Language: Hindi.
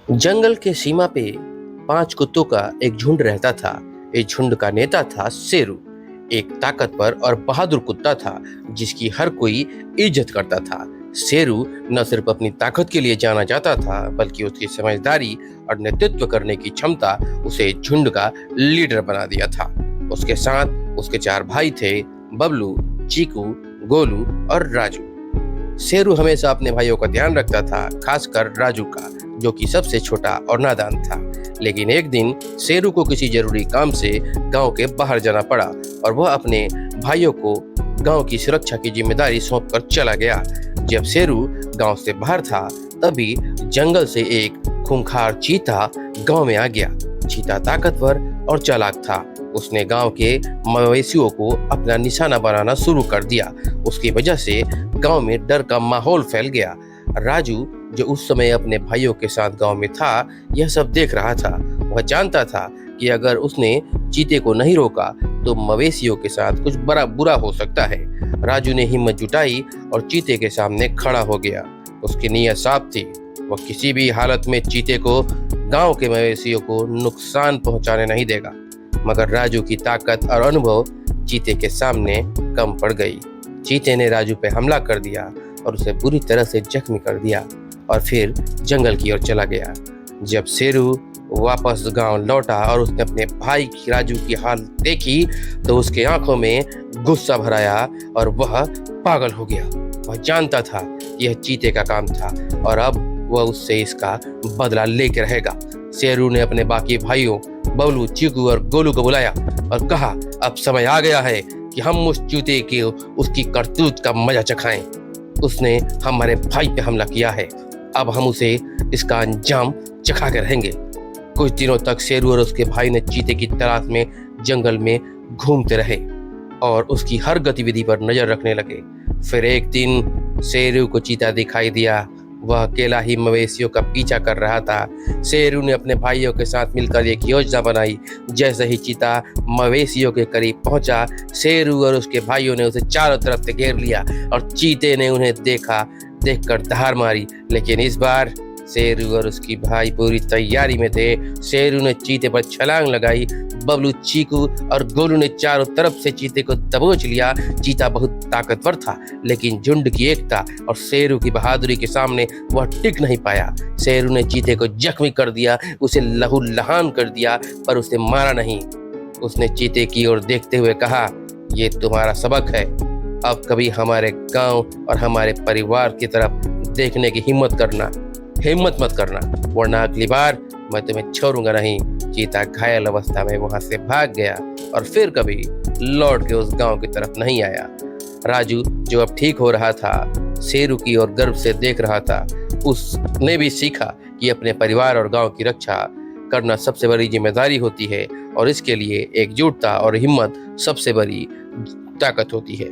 जंगल के सीमा पे 5 कुत्तों का एक झुंड रहता था। इस झुंड का नेता था शेरू। एक ताकतवर और बहादुर कुत्ता था जिसकी हर कोई इज्जत करता था। शेरू न सिर्फ अपनी ताकत के लिए जाना जाता था, बल्कि उसकी समझदारी और नेतृत्व करने की क्षमता उसे झुंड का लीडर बना दिया था। उसके साथ उसके 4 भाई थे, बबलू, चीकू, गोलू और राजू। शेरू हमेशा अपने भाइयों का ध्यान रखता था, खासकर राजू का, जो कि सबसे छोटा और नादान था। लेकिन एक दिन शेरू को किसी जरूरी काम से गांव के बाहर जाना पड़ा और वह अपने भाइयों को गांव की सुरक्षा की जिम्मेदारी सौंपकर चला गया। जब शेरू गांव से बाहर था, तभी जंगल से एक खूंखार चीता गांव में आ गया। चीता ताकतवर और चालाक था। उसने गांव के मवेशियों को अपना निशाना बनाना शुरू कर दिया। उसकी वजह से गांव में डर का माहौल फैल गया। राजू, जो उस समय अपने भाइयों के साथ गांव में था, यह सब देख रहा था। वह जानता था कि अगर उसने चीते को नहीं रोका तो मवेशियों के साथ कुछ बड़ा बुरा हो सकता है। राजू ने हिम्मत जुटाई और चीते के सामने खड़ा हो गया। उसकी नीयत साफ थी। वह किसी भी हालत में चीते को, गांव के मवेशियों को नुकसान पहुंचाने नहीं देगा। मगर राजू की ताकत और अनुभव चीते के सामने कम पड़ गई। चीते ने राजू पे हमला कर दिया और उसे बुरी तरह से जख्मी कर दिया और फिर जंगल की ओर चला गया। जब शेरू वापस गांव लौटा और उसने अपने भाई की राजू की हालत देखी, तो उसके आंखों में गुस्सा भर आया और वह पागल हो गया। वह जानता था कि यह चीते का काम था और अब वह उससे इसका बदला लेके रहेगा। शेरू ने अपने बाकी भाइयों बबलू, चीकू और गोलू को बुलाया और कहा, अब समय आ गया है कि हम उस चूते के उसकी करतूत का मजा चखाएं। उसने हमारे भाई पे हमला किया है, अब हम उसे इसका अंजाम चखा के रहेंगे। कुछ दिनों तक शेरू और उसके भाई ने चीते की तलाश में जंगल में घूमते रहे और उसकी हर गतिविधि पर नजर रखने लगे। फिर एक दिन शेरू को चीता दिखाई दिया। वह अकेला ही मवेशियों का पीछा कर रहा था। शेरू ने अपने भाइयों के साथ मिलकर एक योजना बनाई। जैसे ही चीता मवेशियों के करीब पहुंचा, शेरू और उसके भाइयों ने उसे चारों तरफ से घेर लिया और चीते ने उन्हें देखकर दहाड़ मारी। लेकिन इस बार शेरू और उसकी भाई पूरी तैयारी में थे। शेरू ने चीते पर छलांग लगाई। बबलू, चीकू और गोलू ने चारों तरफ से चीते को दबोच लिया। चीता बहुत ताकतवर था, लेकिन झुंड की एकता और शेरू की बहादुरी के सामने वह टिक नहीं पाया। शेरू ने चीते को जख्मी कर दिया, उसे लहूलुहान कर दिया, पर उसे मारा नहीं। उसने चीते की ओर देखते हुए कहा, ये तुम्हारा सबक है। अब कभी हमारे गांव और हमारे परिवार की तरफ देखने की हिम्मत मत करना, वरना अगली बार मैं तुम्हें छोड़ूंगा नहीं। चीता घायल अवस्था में वहां से भाग गया और फिर कभी लौट के उस गांव की तरफ नहीं आया। राजू, जो अब ठीक हो रहा था, शेरू की ओर गर्व से देख रहा था। उसने भी सीखा कि अपने परिवार और गांव की रक्षा करना सबसे बड़ी जिम्मेदारी होती है और इसके लिए एकजुटता और हिम्मत सबसे बड़ी ताकत होती है।